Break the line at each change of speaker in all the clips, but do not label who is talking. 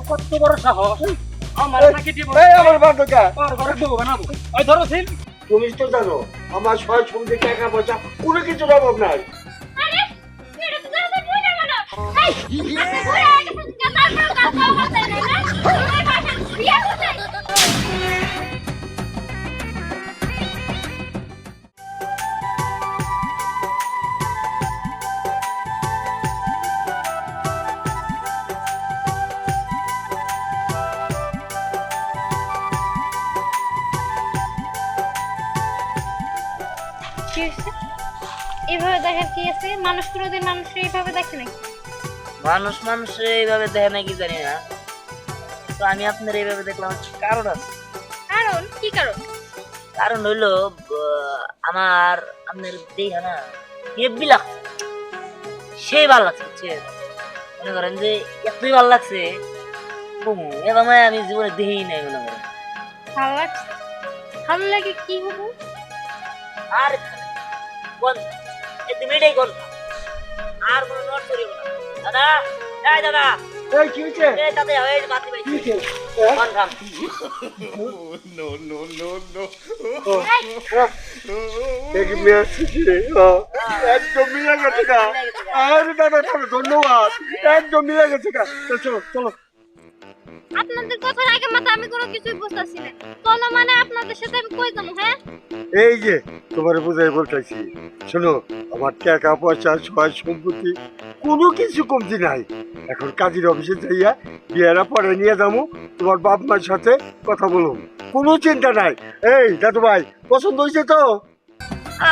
কত বড় সাহস আমার ধরো তুমি তো জানো আমার সয় সন্ধে টাকা পয়সা কোনো কিছুর অভাব নাই।
এভাবে দেখার কি আছে? মানুষ কোনোদিন মানুষকে এইভাবে দেখে নাকি?
মানুষ মানুষে এইভাবে দেখে নাকি জানি না, তো আমি আপনার এইভাবে দেখলাম কারণ আছে।
কারণ কি কারণ?
কারণ হইলো আমার আপনার দেখা না হেব্বি লাগছে, সেই ভালো লাগছে বুঝছেন? মনে করেন যে এতই ভালো লাগছে এবার আমি জীবনে দেখেই নাই। মনে করেন
ভালো লাগছে, ভালো লাগে কি হবো?
আর কোন তুমি এটাই কোন আর কোনো নোট করিও না দাদা। এই দাদা,
এই কি হইছে?
এই দাদা এই মাটি ভাই
কি হইছে?
কোন কাম?
এক মেসেজ একদম মিলে গেছে গা। আরে দাদা ধন্যবাদ, একদম মিলে গেছে গা। চলো চলো।
আপনাদের কথার আগে মাথা আমি কোনো কিছুই বুঝতাছি না। চলো মানে আপনাদের সাথে আমি কই যাবো? হ্যাঁ
এই যে তোমার বুঝাই বলতেছি, শোনো আমার টাকা পয়সা সয় সম্পত্তি কোনো কিছু কমতি নাই। এখন কাজের অফিসে যাইয়া বিয়েরা পরে নিয়ে যাবো, তোমার বাপ মার সাথে কথা বলুন, কোনো চিন্তা নাই। এই দাদু ভাই পছন্দ হয়েছে তো?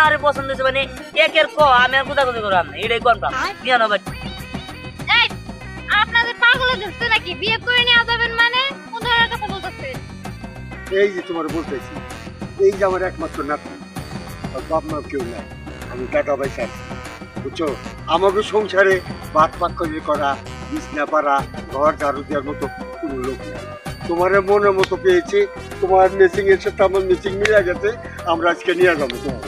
আরে পছন্দ হয়েছে মানে একের ক আমি আর কোথা কোথায় করাম না, এটাই কোন কাম বিয়া না ভাই।
এই আপনাদের পাগলে ধরছে নাকি? বিয়ে করে নিয়ে যাবেন মানে কোন ধরনের কথা বলতেছে?
এই যে তোমার বলতেছি, এই যে আমার একমাত্র নাতি, আর বাপ মা কেউ নাই, আমি টাকা পয়সা আছি, বুঝছো? আমাকে সংসারে ভাত পাক করে করা, বিছনা পাড়া, ঘর ঝাড়ু দেওয়ার মতো কোনো লোক নেই। তোমার মনের মতো পেয়েছি, তোমার মেসিং এর সাথে আমার মেসিং মিলে গেছে, আমরা আজকে নিয়ে যাবো তোমার।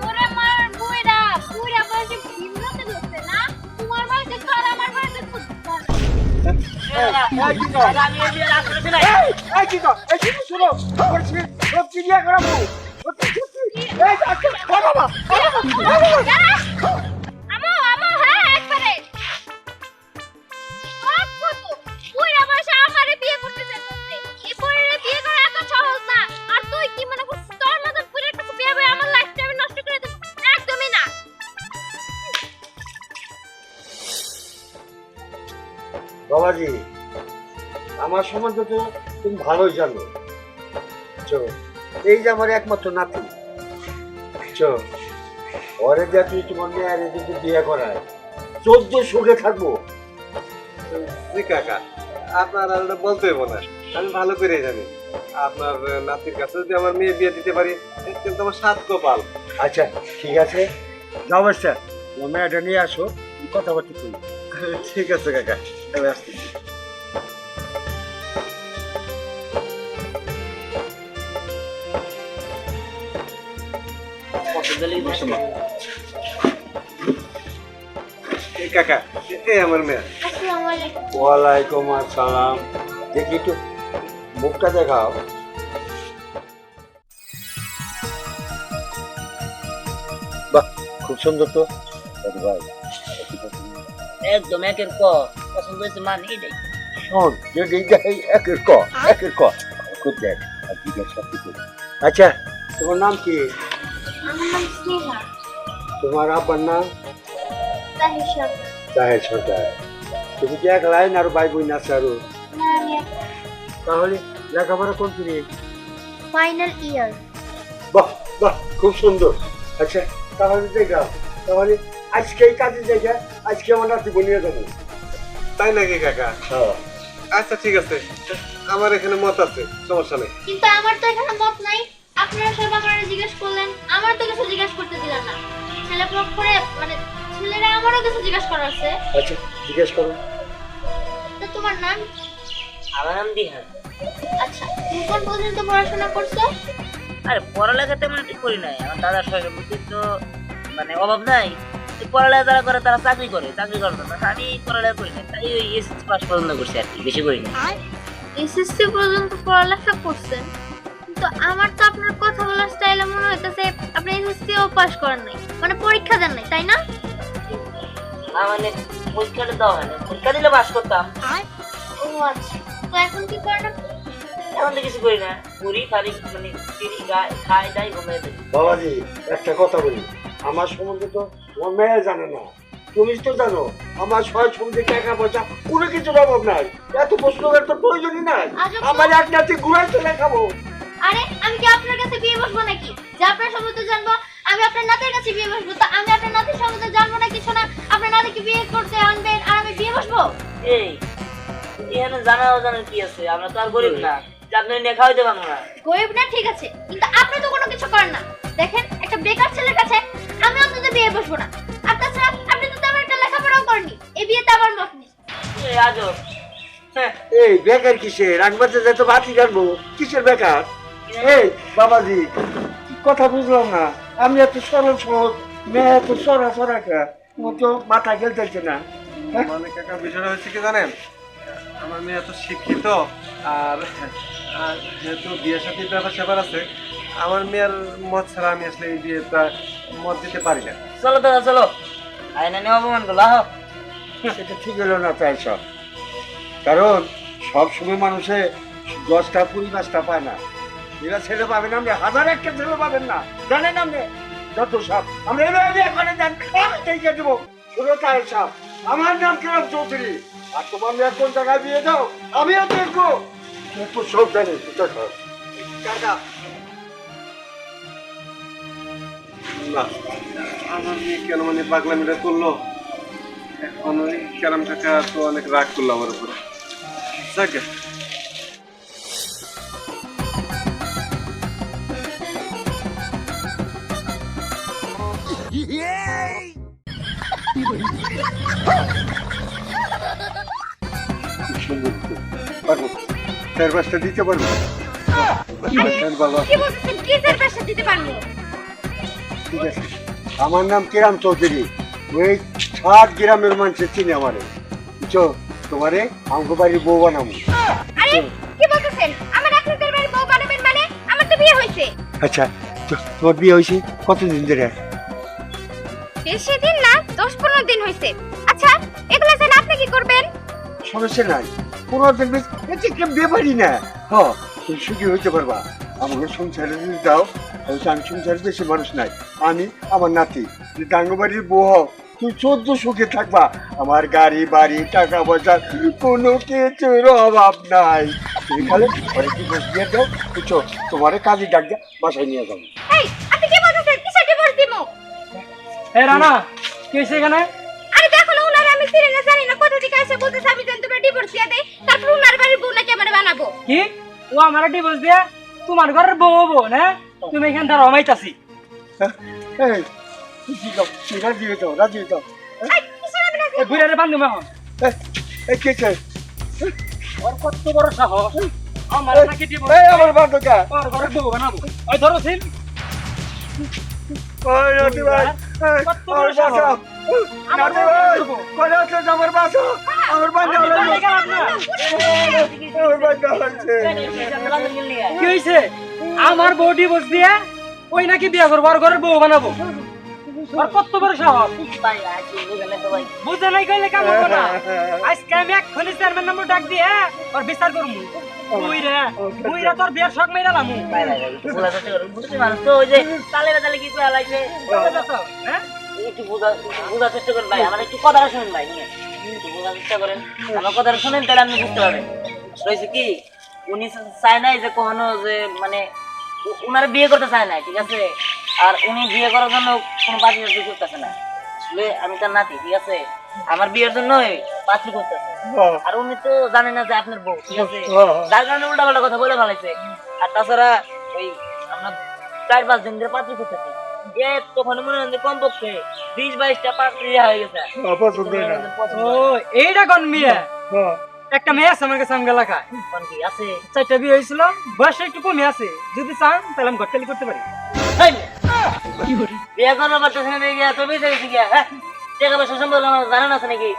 ওরে মার বুইড়া, বুইড়া বয়সে ভিন্নতে ধরছে না? তোমার বয়সে তো আর আমার বয়সে তো
বাবাজি, আমার সম্বন্ধে তো তুমি ভালোই জানো, বুঝছো? এই যে আমার একমাত্র নাতি, বুঝছো? ওরে যা তুই তোমার মেয়ের যদি বিয়ে করায় 14 সুখে থাকবো।
কাকা আপনার আর বলতে হইব না, আমি ভালো করে জানি আপনার নাতির কাছে যদি আমার মেয়ে বিয়ে দিতে পারি কিন্তু আমার 7 কপাল।
আচ্ছা ঠিক আছে, যাও বাচ্চা, তোমার মেয়েটা নিয়ে আসো, কথাবার্তা করি।
ঠিক আছে কাকা, আমি আসতেছি। কাকা এই আমার মেয়ে।
আসসালামু আলাইকুম।
ওয়ালাইকুম আসসালাম। দেখি একটু মুখটা দেখাও। বাহ, খুব সুন্দর তো ভাই।
একদম একের ক পছন্দ হয়েছে মানে এটাই।
শোন, একের ক খুব দেখ আর জিজ্ঞাসা করতে। আচ্ছা তোমার নাম কি?
আমার নাম স্নেহা।
তোমার আব্বার নাম?
তাহির সরকার।
তাহের সরকার। তুমি কি এক লাইন আর ভাই বোন আছে আরো?
না আমি
তাহলে লেখাপড়া কোন তুমি?
Final year.
বাহ বাহ, খুব সুন্দর। আচ্ছা তাহলে দেখাও, তাহলে আজকে এই কাজে জায়গা আজকে আমার নাতি বনিয়ে যাবো।
তাই নাকি কাকা?
হ্যাঁ
আচ্ছা ঠিক আছে, আমার এখানে মত আছে, সমস্যা নেই।
কিন্তু আমার তো এখানে মত নাই। আপনারা সব আমারে জিজ্ঞেস করলেন, আমার তো কিছু জিজ্ঞেস করতে দিলেন না। ছেলে পক্ষ করে মানে আসলে রে আমারও কিছু জিজ্ঞাসা করার আছে।
আচ্ছা জিজ্ঞেস করো।
তো তোমার নাম?
আমার নাম দিহান।
আচ্ছা, তুমি কোন পর্যন্ত পড়াশোনা করছো?
আরে পড়ালেখা তেমন একটু করি নাই, আমার দাদার সঙ্গে বুঝছিস তো, মানে অভাব নাই। এই পড়ালেখা যারা করে তারা চাকরি করে না, আমি পড়ালেখা করি না, তাই ওই এসএসসি পাস পর্যন্ত করছি আর কি, বেশি করি না।
এসএসসি পর্যন্ত পড়ালেখা করছেন, কিন্তু আমার তো আপনার কথা বলার স্টাইলে মনে হইতেছে আপনি এসএসসিও পাস করেন নাই, মানে পরীক্ষা দেন নাই, তাই না?
না মানে পরীক্ষাটা দেওয়া হয় না, পরীক্ষা দিলে পাস করতাম।
ও আচ্ছা, তো এখন কি করেন আপনি?
এখন তো কিছু করি না, করি খালি মানে খাই দাই ঘুমিয়ে দিই।
বাবাজি একটা কথা বলি, আমার সম্বন্ধে তো তোমার মেয়ে জানে না, তুমি তো জানো আমার সয় সম্বন্ধে টাকা পয়সা কোনো কিছুর অভাব নাই, এত প্রশ্ন করার তো প্রয়োজনই নাই।
আজব তো।
আমার এক নাতি ঘুরাই চলে খাবো।
আরে আমি কি আপনার কাছে বিয়ে বসবো নাকি যে আপনার সম্বন্ধে জানবো? আমি আপনার নাতির কাছে বিয়ে বসবো, তো আমি আপনার নাতির সম্বন্ধে জানবো না কিছু না, আপনার নাতিকে বিয়ে করতে আনবেন আর আমি বিয়ে বসবো?
এই এখানে জানার কি আছে, আমরা তো আর গরিব না যে আপনি নিয়ে খাওয়াইতে পারবো না।
গরিব না ঠিক আছে, কিন্তু আপনি তো কোনো কিছু করেন না। দেখেন, একটা বেকার ছেলের কাছে আমি অন্তত বিয়ে বসবো না। আর তাছাড়া আপনি তো তেমন একটা লেখাপড়াও করেননি, এই বিয়েতে আমার মত নেই।
এই আজব। হ্যাঁ,
এই বেকার কিসের, রাখবাতে যেত বাতি জানবো কিসের বেকার? এই বাবাজি কি কথা বুঝলাম না, আমি এত সরল সহজ, মেয়ে এত সরা সরা খা, তোমার তো মাথা খেলতেছে না।
মানে কাকা বিষয়টা হচ্ছে কি জানেন, আমার মেয়ে এত শিক্ষিত, আর আর যেহেতু বিয়ের সাথে ব্যাপার স্যাপার আছে, আমার মেয়ের মত ছাড়া আমি আসলে এই বিয়েটা মত দিতে পারি না।
চলো দাদা চলো, আয়না নিয়ে অপমান করলো আহ।
সেটা ঠিক হলো না তাই সব, কারণ সব সময় মানুষে 10টা 20টা পায় না, এরা ছেলে পাবেন, আপনি 1001টা ছেলে পাবেন না, জানেন আপনি যত সব আমরা এভাবে এখানে যান দেখে দেবো। শুধু তাই সব, আমার নাম কিরম চৌধুরী, আর তোমার মেয়ে কোন জায়গায় বিয়ে দাও আমিও দেখবো, একটু সব জানি
কাকা না, আমার মেয়ে কেন মানে পাগলামিটা করলো, এখন ওই ক্যারাম কাকা তো অনেক রাগ করলো আমার উপরে। যাকে
পারবো, 4-5টা দিতে পারবো। বাবা
কি বলতেছেন, কি স্যার পাশে দিতে পারবো?
ঠিক আছে, আমার নাম কিরাম চৌধুরী, ওই 7 গ্রামের মানুষের চিনি আমারে, বুঝছো, তোমারে আমাকে বাড়ির বউ বানাবো।
আরে কি বলতেছেন, আমার আপনাদের বাড়ি বউ বানাবেন মানে? আমার তো বিয়ে হয়েছে।
আচ্ছা তোমার বিয়ে হয়েছে কতদিন ধরে?
বেশি দিন না, 10-15 দিন হয়েছে। আচ্ছা, এগুলা জেনে আপনি কি করবেন?
সমস্যা নাই, 15 দিন বেশি কেউ বিয়ে পারি না। হ্যাঁ তুমি সুখী হইতে পারবা, আমাকে সংসারে যদি দাও, হয়তো আমি সংসারে বেশি মানুষ নাই, আমি আমার নাতি ডাঙ্গবাড়ির বউ হও, তুই 14 সুখে থাকবা, আমার গাড়ি বাড়ি টাকা পয়সা কোনো কিছুর অভাব নাই। তুমি খালি ঘরে কি বসে দিয়ে দাও, বুঝছো, তোমারে কাজে ডাক দিয়ে বাসায় নিয়ে যাবো।
এই, আপনি কি বলতেছেন? কিসের ডিভোর্স দিমু?
এ রানা কি হয়েছে এখানে?
আরে দেখো না, উনার আমি চিনি না জানি না, কোথা থেকে এসে বলতেছে আমি যেন তোমরা ডিভোর্স দিয়ে দেই, তারপর উনার বাড়ির বউ নাকি আমার বানাবো।
কি ও আমার ডিভোর্স দিয়ে তোমার ঘরের বউ হবো না? তুমি এখান থেকে রমাইতাছি।
এই বুঝি দাও, তুই রাজি হয়ে যাও, রাজি হয়ে যাও।
এই, কিসের আমি রাজি?
এই বুড়ারে বান্ধব এখন
এই কে চাই?
ওর কত বড় সাহস, আমার নাকি ডিভোর্স
এই আমার বান্ধবটা,
ওর ঘরের বউ বানাবো? ওই ধরো সিল।
ওই নাতি ভাই, এই,
কত বড়
আমার
সাহস?
বাঁচাও।
আমার
নাতি
বউ
ভাই,
করবো।
কোনে আছো আমার বাঁচাও, আমার বান্ধব
আমি
হলো।
জানি কেন আপনার?
আমার বান্ধব হচ্ছে।
কি হয়েছে? আমার বউ ডিভোর্স দিয়ে ওই নাকি বিয়ে করবো, আর ঘরের বউ বানাবো? আর কত বড় সাহস, বুঝে নাই কইলে কাম হবো না। আজকে আমি এক্ষুনি চেয়ারম্যান নম্বর ডাক দিয়ে ওর বিচার করবো। বুইরা তোর বিয়ের শখ মেরালাম।
মানুষ তো ওই যে তালে বেতালে কি করে লাগবে,
হ্যাঁ
একটু বোঝার চেষ্টা করেন ভাই, আমার একটু কথাটা শুনেন ভাই, একটু বোঝার চেষ্টা করেন, আমার কথাটা শুনেন তাহলে আপনি বুঝতে পারবেন। হয়েছে কি, উনি চায় নাই যে কখনো যে মানে উনার বিয়ে করতে চায় না, ঠিক আছে, আর উনি বিয়ে করার জন্য কোনো পাত্রী করতেছে না। আসলে আমি তার নাতি, ঠিক আছে, আমার বিয়ের জন্য পাত্রী করতেছে, আর উনি তো জানে না যে আপনার বউ, ঠিক আছে, যার কারণে উল্টা পাল্টা কথা বলে ফেলাইছে। আর তাছাড়া ওই আমরা 4-5 দিন ধরে পাত্রী করতেছি, এ তখন মনে হয় যে কমপক্ষে 20-22টা পাত্রী হয়ে গেছে।
পছন্দ হয় না।
ও এইটা কোন মেয়ে?
হ্যাঁ।
একটা মেয়ে আছে আমার কাছে আমগা এলাকায়,
কোন কি আছে?
4টা বিয়ে হয়েছিল, বয়স একটু কমে আছে, যদি চান তাহলে আমি ঘটকালি করতে পারি।
হেই! বিয়ে করবো পারতেছে না দেখে এত বেঁচে গেছি গিয়া, হ্যাঁ? টাকা পয়সা সম্পর্কে আমার জানান আছে নাকি?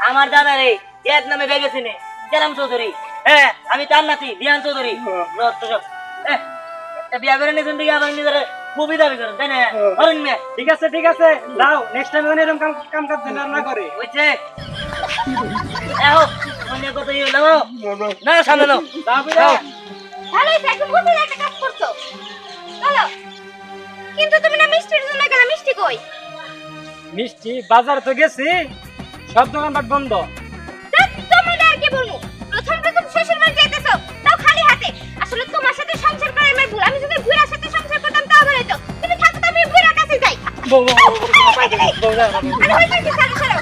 আমার দাদা রে এক নামে বেগেছে নে, গেলাম চৌধুরী। হ্যাঁ, আমি তার নাতি দিয়ান চৌধুরী। একটা বিয়া করে নিয়েছেন দিকে আবার নিজের খুবই দাবি করেন, তাই না? করেন মেয়ে,
ঠিক আছে দাও, নেক্সট টাইম এরকম কাম কাজ যেন আর না করে।
বুঝছে? অন্য কথা ইয়ে নাও না, সামনে নাও।
দাও বুঝা।
ভালো হয়েছে, একদম বুঝে একটা কাজ করছো। চলো। কিন্তু তুমি না মিষ্টির জন্য গেলে, মিষ্টি কই?
মিষ্টি বাজার তো গেছি, সব দোকানপাট বন্ধ।
তোমাদের আর কি বলবো, প্রথম শ্বশুর বাড়ি যাইতেছো তাও খালি হাতে। আসলে তোমার সাথে সংসার করার আমার ভুল। আমি যদি বুড়ার সাথে সংসার করতাম তাও ভালো হতো। তুমি থাকতো আমি বুড়ার কাছে যাই। আরে হয়ে গেছে, ছাড়ো ছাড়ো।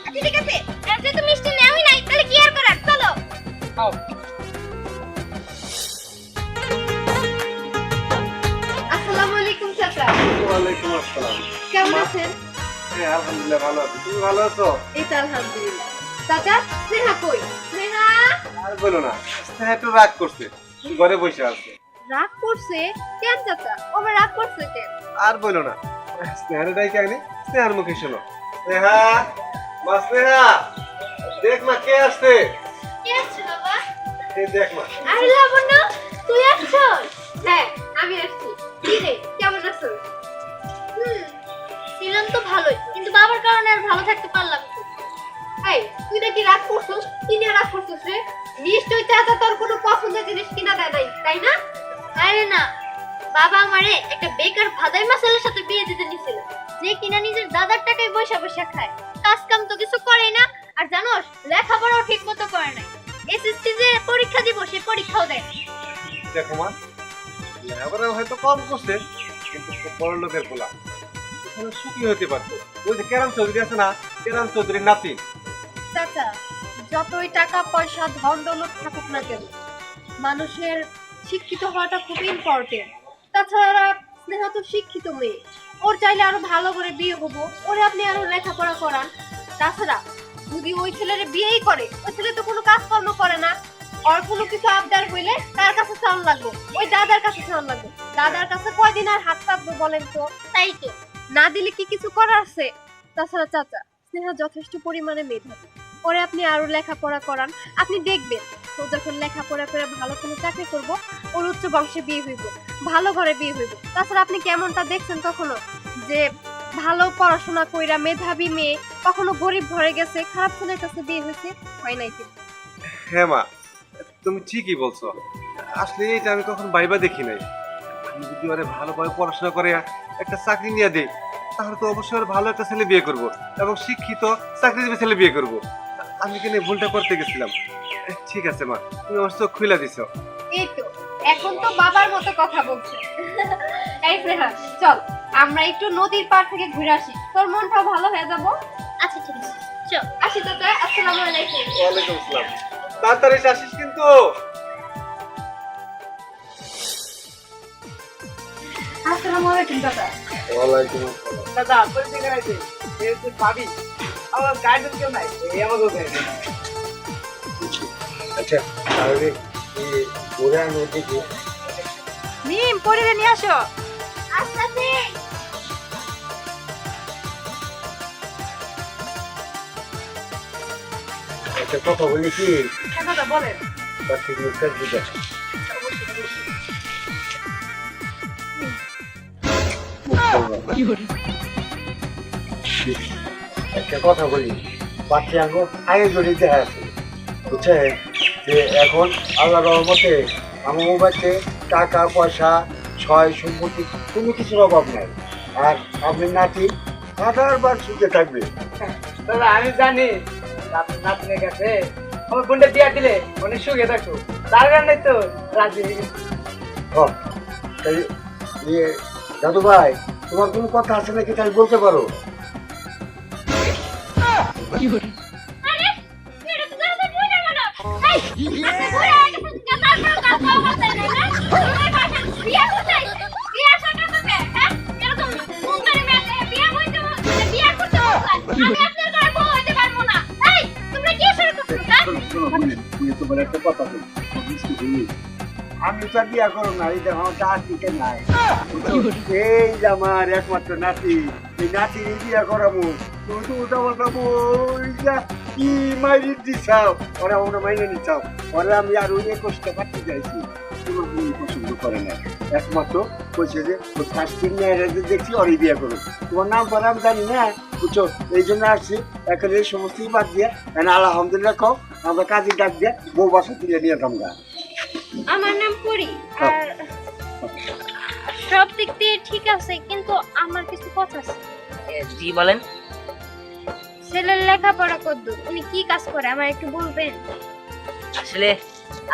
আচ্ছা, ঠিক আছে, আর যেহেতু মিষ্টি নেওয়াই নাই তাহলে কি আর করার, চলো।
আও।
আসসালামু আলাইকুম চাচা,
ওয়ালাইকুম আসসালাম।
কেমন আছেন?
হ্যাঁ, আলহামদুলিল্লাহ ভালো আছি। তুমি ভালো আছো?
এই তো আলহামদুলিল্লাহ। চাচা, স্নেহা কই? স্নেহা
আর বলো না, স্নেহা একটু রাগ করছে, ঘরে বসে আছে।
রাগ করছে কেন চাচা? ও আবার রাগ করছে কেন?
আর বলো না, স্নেহার ডাইকে আনি, স্নেহার মুখে শোনো। স্নেহা, মা স্নেহা, দেখ মা কে আসছে।
কে আছে বাবা?
এই দেখ মা।
আরে লাবণ্য, তুই আসছস? হ্যাঁ, আমি আসছি। কি রে, কেমন আছিস? ছিলাম তো ভালোই, কিন্তু বাবার কারণে আর ভালো থাকতে পারলাম না। এই, তুই নাকি রাগ করছস? কি নিয়ে রাগ করছস রে? নিশ্চয়ই চাচা তোর কোনো পছন্দের জিনিস কিনা দেয় নাই, তাই না? আরে না, বাবা আমারে একটা বেকার ভাদাই মাসালের সাথে বিয়ে দিতে নিছিল, যে কিনা নিজের দাদার টাকায় বসে বসে খায়, কাজ কাম তো কিছু করে না। আর জানোস, লেখাপড়াও ঠিক মতো করে নাই। এসএসসি যে পরীক্ষা দিব, সে পরীক্ষাও দেয় না।
দেখো মা, লেখাপড়া হয়তো কম করছে, কিন্তু খুব বড় লোকের পোলা, এখানে সুখী হতে পারতো। ওই যে কেরাম চৌধুরী আছে না, কেরাম চৌধুরীর নাতি।
চাচা, যতই টাকা পয়সা ধন দৌলত থাকুক না কেন, মানুষের শিক্ষিত হওয়াটা খুব ইম্পর্টেন্ট। তাছাড়া স্নেহা তো শিক্ষিত মেয়ে, ওর চাইলে আরো ভালো করে বিয়ে হবো, ওরে আপনি আরো লেখাপড়া করান। তাছাড়া যদি ওই ছেলের বিয়েই করে, ওই ছেলে তো কোনো কাজকর্ম করে না, ওর কোনো কিছু আবদার হইলে তার কাছে চাউন লাগবে, ওই দাদার কাছে চাউন লাগবে। দাদার কাছে কয়দিন আর হাত পাতবো বলেন তো? তাই তো, না দিলে কি কিছু করার আছে? তাছাড়া চাচা, স্নেহা যথেষ্ট পরিমাণে মেধাবী, ওরে আপনি আরো লেখাপড়া করান। আপনি দেখবেন ও যখন লেখাপড়া করে ভালো কোনো চাকরি করব, ওর উচ্চ বংশে বিয়ে হইব, ভালো ঘরে বিয়ে হইব। তাছাড়া আপনি কেমনটা দেখছেন কখনো যে ভালো পড়াশোনা কইরা মেধাবী মেয়ে কখনো গরিব ঘরে গেছে, খারাপ ছেলের কাছে বিয়ে হয়েছে? হয় নাই কিন্তু।
হ্যাঁ মা, তুমি ঠিকই বলছো। আসলে এটা আমি কখন বাইবা দেখি নাই। আমি যদি ওরে ভালোভাবে পড়াশোনা করে একটা চাকরি নিয়ে দিই, তাহলে তো অবশ্যই ওর ভালো একটা ছেলে বিয়ে করব, এবং শিক্ষিত চাকরিজীবী ছেলে বিয়ে করব। আমি কেন ভুলটা করতে গেছিলাম। ঠিক আছে মা, তুমি আমার চোখ খুলে দিছো।
এই তো, এখন তো বাবার মতো কথা বলছে। এই স্নেহা, চল আমরা একটু নদীর পার থেকে ঘুরে আসি, তোর মনটাও ভালো হয়ে যাবো। আচ্ছা ঠিক আছে, চল আসি চাচা। আসসালামু আলাইকুম।
ওয়ালাইকুম আসসালাম। তাড়াতাড়ি এসে আসিস কিন্তু।
আসসালামু আলাইকুম চাচা।
ওয়ালাইকুম আসসালাম।
দাদা পরিচয় করাইছে, এই হচ্ছে ভাবি। আমার গার্ডেন কেউ নাই, এই আমাকে গার্ডেন।
আচ্ছা, তাহলে ওরা নদী
মিম পরিবে নিয়ে আসো। আচ্ছা ঠিক।
একটা কথা বলি কি,
দাদা বলেন।
তার ঠিক মুখটা বুঝা। একটা কথা বলি, বাচ্চা এখন আগে জড়িতে আছে, বুঝছে? যে এখন আল্লাহ রহমতে আমার মোবাইলে টাকা পয়সা ছয় সম্পত্তি কোনো কিছুর অভাব নাই। আর আপনার নাতি হাজারবার সুখে থাকবে।
দাদা আমি জানি আপনার নাতনের কাছে আমার বোনটা বিয়া দিলে অনেক সুখে থাকতো, তার কারণে তো রাজি হয়ে গেছি।
তাই ইয়ে দাদু ভাই, তোমার কোনো কথা আছে নাকি তাই বলতে পারো?
আরে এটা তো দাদা বই না কেন? এই আপনি ঘুরে আগে চাচা কাজ করতে না না? বিয়া কোথায়? বিয়া সাথে তো আমি আপনার ঘরে বউ হইতে পারবো না। এই তোমরা কি শুরু করছো? হ্যাঁ?
তুমি তোমার একটা কথা বলি আমি তো আর বিয়া করো না এই দেখো আমার দাঁত দিতে নাই এই যে আমার একমাত্র নাতি এই নাতির বিয়া করাবো তুমি তো ওটা বলতাম ওই যা কি মাইরি দিছাও ওরা ওরা মাইনে নিচ্ছাও ওরা আমি আর ওই 21টা কাটতে চাইছি তোমার কোনো পছন্দ করে না একমাত্র বলছে যে ও শাস্তির মেয়েরা দেখছি ওরই বিয়ে করো তোমার নাম পরে আমি জানি না বুঝছো এই জন্য আসছি এখন এই সমস্তই বাদ দিয়ে আলহামদুলিল্লাহ কও আমরা কাজে ডাক দিয়ে বউ বাসা তুলে নিয়ে আমরা
আমার নাম পরি আর সব দিক দিয়ে ঠিক আছে কিন্তু আমার কিছু কথা আছে।
জি বলেন।
ছেলের লেখাপড়া কদ্দূর, উনি কি কাজ করে আমার একটু বলবেন?
আসলে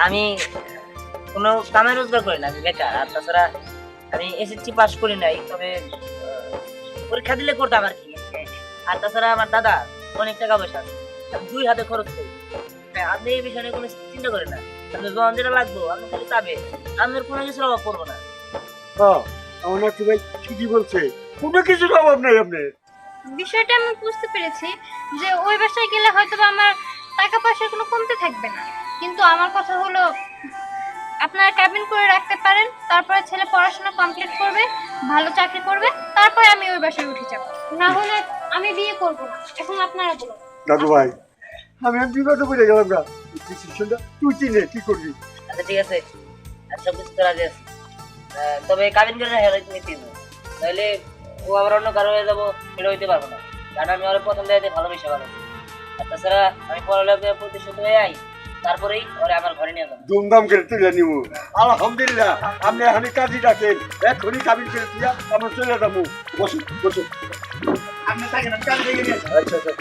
আমি কোনো কামে রোজগার করি না, আমি বেকার। আর তাছাড়া আমি এসএসসি পাস করি নাই, তবে পরীক্ষা দিলে করতাম আর কি। আর তাছাড়া আমার দাদা অনেক টাকা পয়সা আছে, আমি 2 হাতে খরচ করি। হ্যাঁ, আপনি এই বিষয়ে কোনো চিন্তা করেন না, আপনি যখন যেটা লাগবো আপনি খালি চাবে, আপনার কোনো কিছুর অভাব করবো না।
আমার নাতি ভাই ঠিকই বলছে কোনো কিছুর অভাব নাই আপনার
বিষয়টা আমি বুঝতে পেরেছি যে ওই বাসায় গেলে হয়তো বা আমার টাকা পয়সা কোনো কমতে থাকবে না, কিন্তু আমার কথা হলো আপনারা ক্যাবিন করে রাখতে পারেন, তারপরে ছেলে পড়াশোনা কমপ্লিট করবে, ভালো চাকরি করবে, তারপরে আমি ওই বাসায় উঠে যাব। না হলে আমি বিয়ে করব না। এখন আপনারা বলুন।
দাদু ভাই আমি আর বিপদে পড়ে গেলাম না ডিসিশনটা তুই চিনে কি করবি
আচ্ছা ঠিক আছে, আচ্ছা বুঝতে রাজি আছি। তবে কাবিন করে রাখা তুমি 3 তাহলে ও আবার অন্য কারো হয়ে যাবো, সেটা হইতে পারবো না। কারণ আমি ওর প্রথম দেখাতে ভালোবেসে ভালো। আর তাছাড়া আমি পড়ালেখা প্রতিষ্ঠিত হয়ে যাই, তারপরেই ওরে আমার ঘরে নিয়ে যাবো।
ধুমধাম করে তুলে নিব আলহামদুলিল্লাহ আপনি এখনই কাজই ডাকেন এখনই কাবিন করে তুই আমরা চলে যাবো বসুন বসুন আপনি থাকেন আমি কাজে লেগে নিয়ে আসি। আচ্ছা আচ্ছা